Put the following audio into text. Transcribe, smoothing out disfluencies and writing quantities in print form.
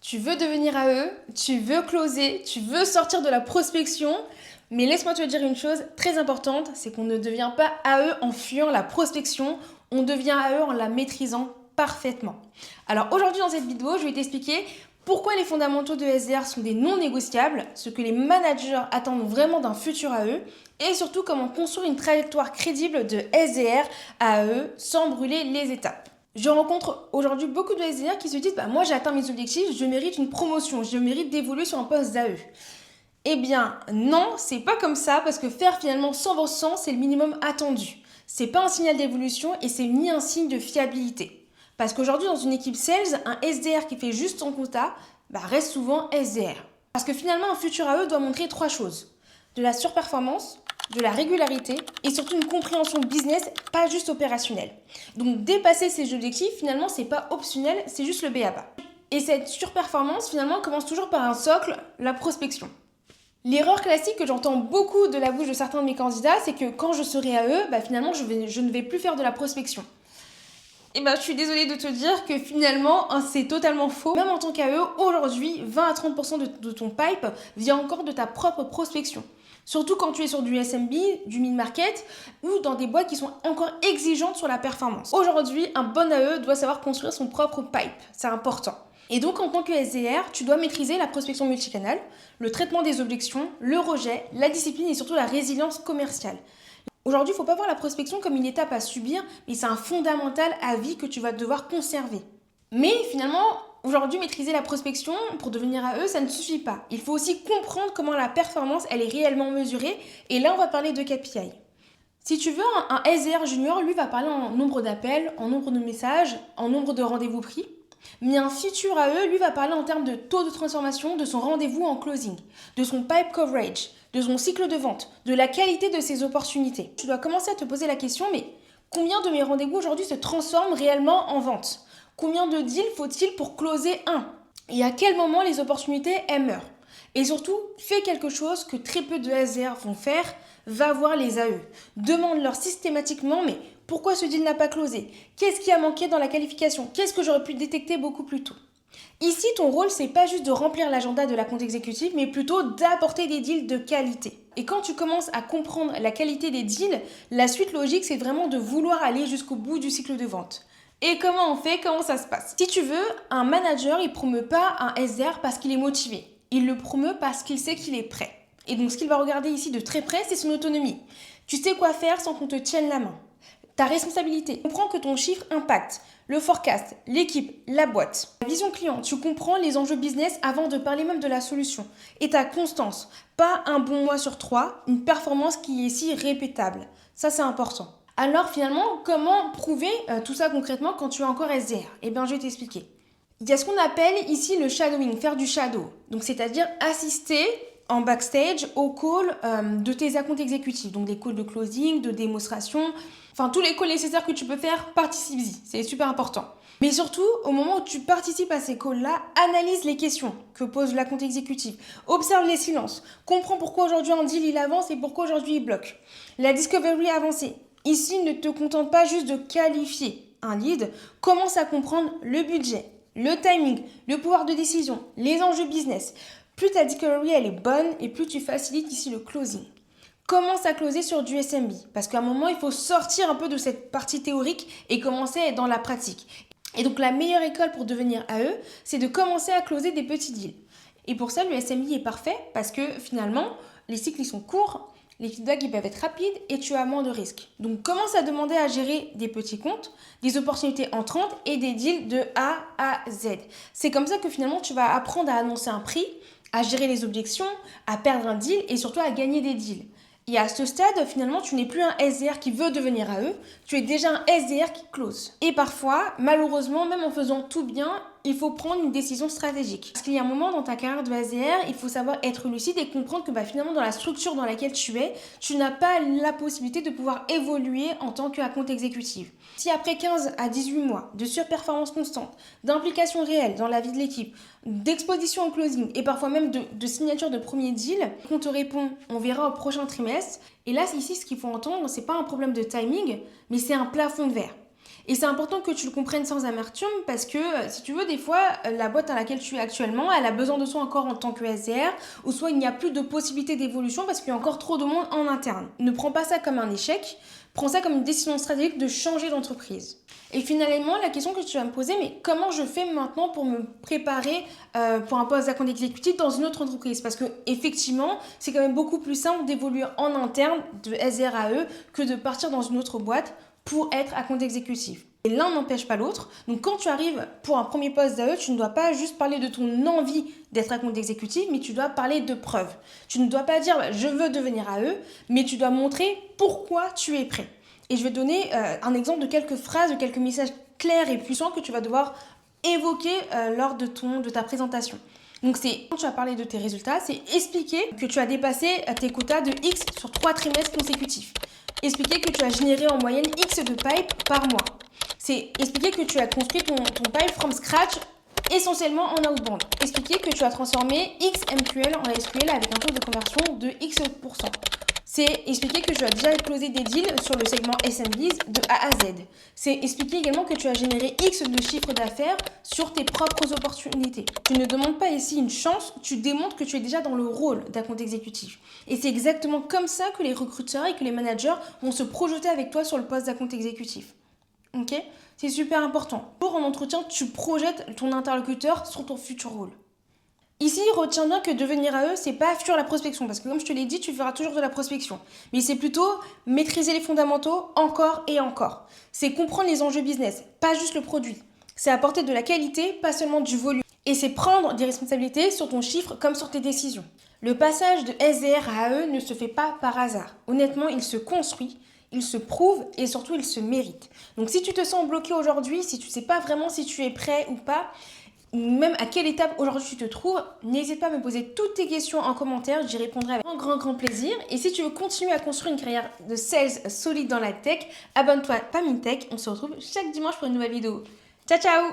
Tu veux devenir AE, tu veux closer, tu veux sortir de la prospection, mais laisse-moi te dire une chose très importante, c'est qu'on ne devient pas AE en fuyant la prospection, on devient AE en la maîtrisant parfaitement. Alors aujourd'hui dans cette vidéo, je vais t'expliquer pourquoi les fondamentaux de SDR sont des non négociables, ce que les managers attendent vraiment d'un futur AE, et surtout comment construire une trajectoire crédible de SDR à AE sans brûler les étapes. Je rencontre aujourd'hui beaucoup de SDR qui se disent moi j'ai atteint mes objectifs, je mérite une promotion, je mérite d'évoluer sur un poste d'AE. Eh bien non, c'est pas comme ça parce que faire finalement 100% c'est le minimum attendu. C'est pas un signal d'évolution et c'est ni un signe de fiabilité. Parce qu'aujourd'hui dans une équipe sales, un SDR qui fait juste son quota reste souvent SDR. Parce que finalement un futur AE doit montrer trois choses. De la surperformance, de la régularité et surtout une compréhension business, pas juste opérationnelle. Donc dépasser ces objectifs, finalement, c'est pas optionnel, c'est juste le b.a.-ba. Et cette surperformance, finalement, commence toujours par un socle, la prospection. L'erreur classique que j'entends beaucoup de la bouche de certains de mes candidats, c'est que quand je serai à eux, finalement, je ne vais plus faire de la prospection. Et je suis désolée de te dire que finalement, c'est totalement faux. Même en tant qu'AE, aujourd'hui, 20 à 30% de ton pipe vient encore de ta propre prospection. Surtout quand tu es sur du SMB, du mid-market ou dans des boîtes qui sont encore exigeantes sur la performance. Aujourd'hui, un bon AE doit savoir construire son propre pipe. C'est important. Et donc, en tant que SDR, tu dois maîtriser la prospection multicanale, le traitement des objections, le rejet, la discipline et surtout la résilience commerciale. Aujourd'hui, il ne faut pas voir la prospection comme une étape à subir, mais c'est un fondamental à vie que tu vas devoir conserver. Mais finalement, aujourd'hui, maîtriser la prospection pour devenir AE, ça ne suffit pas. Il faut aussi comprendre comment la performance, elle est réellement mesurée. Et là, on va parler de KPI. Si tu veux, un SDR junior, lui, va parler en nombre d'appels, en nombre de messages, en nombre de rendez-vous pris. Mais un futur AE, lui, va parler en termes de taux de transformation de son rendez-vous en closing, de son pipe coverage, de son cycle de vente, de la qualité de ses opportunités. Tu dois commencer à te poser la question, mais combien de mes rendez-vous aujourd'hui se transforment réellement en vente ? Combien de deals faut-il pour closer un ? Et à quel moment les opportunités, elles meurent ? Et surtout, fais quelque chose que très peu de SDR vont faire, va voir les AE. Demande-leur systématiquement, mais pourquoi ce deal n'a pas closé ? Qu'est-ce qui a manqué dans la qualification ? Qu'est-ce que j'aurais pu détecter beaucoup plus tôt ? Ici, ton rôle, c'est pas juste de remplir l'agenda de la compte exécutive, mais plutôt d'apporter des deals de qualité. Et quand tu commences à comprendre la qualité des deals, la suite logique, c'est vraiment de vouloir aller jusqu'au bout du cycle de vente. Et comment on fait ? Comment ça se passe ? Si tu veux, un manager, il promeut pas un SDR parce qu'il est motivé. Il le promeut parce qu'il sait qu'il est prêt. Et donc, ce qu'il va regarder ici de très près, c'est son autonomie. Tu sais quoi faire sans qu'on te tienne la main. Ta responsabilité. Tu comprends que ton chiffre impacte le forecast, l'équipe, la boîte. La vision client, tu comprends les enjeux business avant de parler même de la solution. Et ta constance. Pas un bon mois sur 3, une performance qui est ici répétable. Ça, c'est important. Alors finalement, comment prouver tout ça concrètement quand tu es encore SDR ? Je vais t'expliquer. Il y a ce qu'on appelle ici le shadowing, faire du shadow. Donc c'est-à-dire assister en backstage aux calls de tes accounts exécutifs. Donc des calls de closing, de démonstration, enfin tous les calls nécessaires que tu peux faire, participe-y. C'est super important. Mais surtout, au moment où tu participes à ces calls-là, analyse les questions que pose l'account exécutif. Observe les silences. Comprends pourquoi aujourd'hui un deal il avance et pourquoi aujourd'hui il bloque. La discovery avancée. Ici, ne te contente pas juste de qualifier un lead. Commence à comprendre le budget, le timing, le pouvoir de décision, les enjeux business. Plus ta discovery elle est bonne et plus tu facilites ici le closing. Commence à closer sur du SMB parce qu'à un moment, il faut sortir un peu de cette partie théorique et commencer à être dans la pratique. Et donc, la meilleure école pour devenir AE, c'est de commencer à closer des petits deals. Et pour ça, le SMB est parfait parce que finalement, les cycles ils sont courts, les feedbacks ils peuvent être rapides et tu as moins de risques. Donc, commence à demander à gérer des petits comptes, des opportunités entrantes et des deals de A à Z. C'est comme ça que finalement, tu vas apprendre à annoncer un prix, à gérer les objections, à perdre un deal et surtout à gagner des deals. Et à ce stade, finalement, tu n'es plus un SDR qui veut devenir AE, tu es déjà un SDR qui close. Et parfois, malheureusement, même en faisant tout bien, il faut prendre une décision stratégique. Parce qu'il y a un moment dans ta carrière de SDR, il faut savoir être lucide et comprendre que finalement, dans la structure dans laquelle tu es, tu n'as pas la possibilité de pouvoir évoluer en tant qu'account exécutive. Si après 15 à 18 mois de surperformance constante, d'implication réelle dans la vie de l'équipe, d'exposition au closing et parfois même de signature de premier deal, on te répond, on verra au prochain trimestre. Et là, ici, ce qu'il faut entendre, c'est pas un problème de timing, mais c'est un plafond de verre. Et c'est important que tu le comprennes sans amertume parce que, si tu veux, des fois, la boîte à laquelle tu es actuellement, elle a besoin de toi encore en tant que SDR, ou soit il n'y a plus de possibilité d'évolution parce qu'il y a encore trop de monde en interne. Ne prends pas ça comme un échec, prends ça comme une décision stratégique de changer d'entreprise. Et finalement, la question que tu vas me poser, mais comment je fais maintenant pour me préparer pour un poste d'account exécutif dans une autre entreprise? Parce que effectivement, c'est quand même beaucoup plus simple d'évoluer en interne de SDR à eux que de partir dans une autre boîte pour être account exécutif. Et l'un n'empêche pas l'autre. Donc quand tu arrives pour un premier poste d'AE, tu ne dois pas juste parler de ton envie d'être account exécutif, mais tu dois parler de preuves. Tu ne dois pas dire je veux devenir AE, mais tu dois montrer pourquoi tu es prêt. Et je vais donner un exemple de quelques phrases, de quelques messages clairs et puissants que tu vas devoir évoquer lors de ta présentation. Donc quand tu vas parler de tes résultats, c'est expliquer que tu as dépassé tes quotas de X sur 3 trimestres consécutifs. Expliquer que tu as généré en moyenne X de pipe par mois. C'est expliquer que tu as construit ton pipe from scratch essentiellement en outbound. Expliquer que tu as transformé X MQL en SQL avec un taux de conversion de X%. C'est expliquer que tu as déjà closé des deals sur le segment SMBs de A à Z. C'est expliquer également que tu as généré X de chiffre d'affaires sur tes propres opportunités. Tu ne demandes pas ici une chance, tu démontres que tu es déjà dans le rôle d'account exécutif. Et c'est exactement comme ça que les recruteurs et que les managers vont se projeter avec toi sur le poste d'account exécutif. Ok ? C'est super important. Pour en entretien, tu projettes ton interlocuteur sur ton futur rôle. Ici, retiens bien que devenir AE, c'est pas fuir la prospection, parce que comme je te l'ai dit, tu feras toujours de la prospection. Mais c'est plutôt maîtriser les fondamentaux encore et encore. C'est comprendre les enjeux business, pas juste le produit. C'est apporter de la qualité, pas seulement du volume. Et c'est prendre des responsabilités sur ton chiffre comme sur tes décisions. Le passage de SDR à AE ne se fait pas par hasard. Honnêtement, il se construit, il se prouve et surtout il se mérite. Donc si tu te sens bloqué aujourd'hui, si tu ne sais pas vraiment si tu es prêt ou pas, même à quelle étape aujourd'hui tu te trouves, n'hésite pas à me poser toutes tes questions en commentaire, j'y répondrai avec grand plaisir. Et si tu veux continuer à construire une carrière de sales solide dans la tech, abonne-toi à Pamintech, on se retrouve chaque dimanche pour une nouvelle vidéo. Ciao ciao!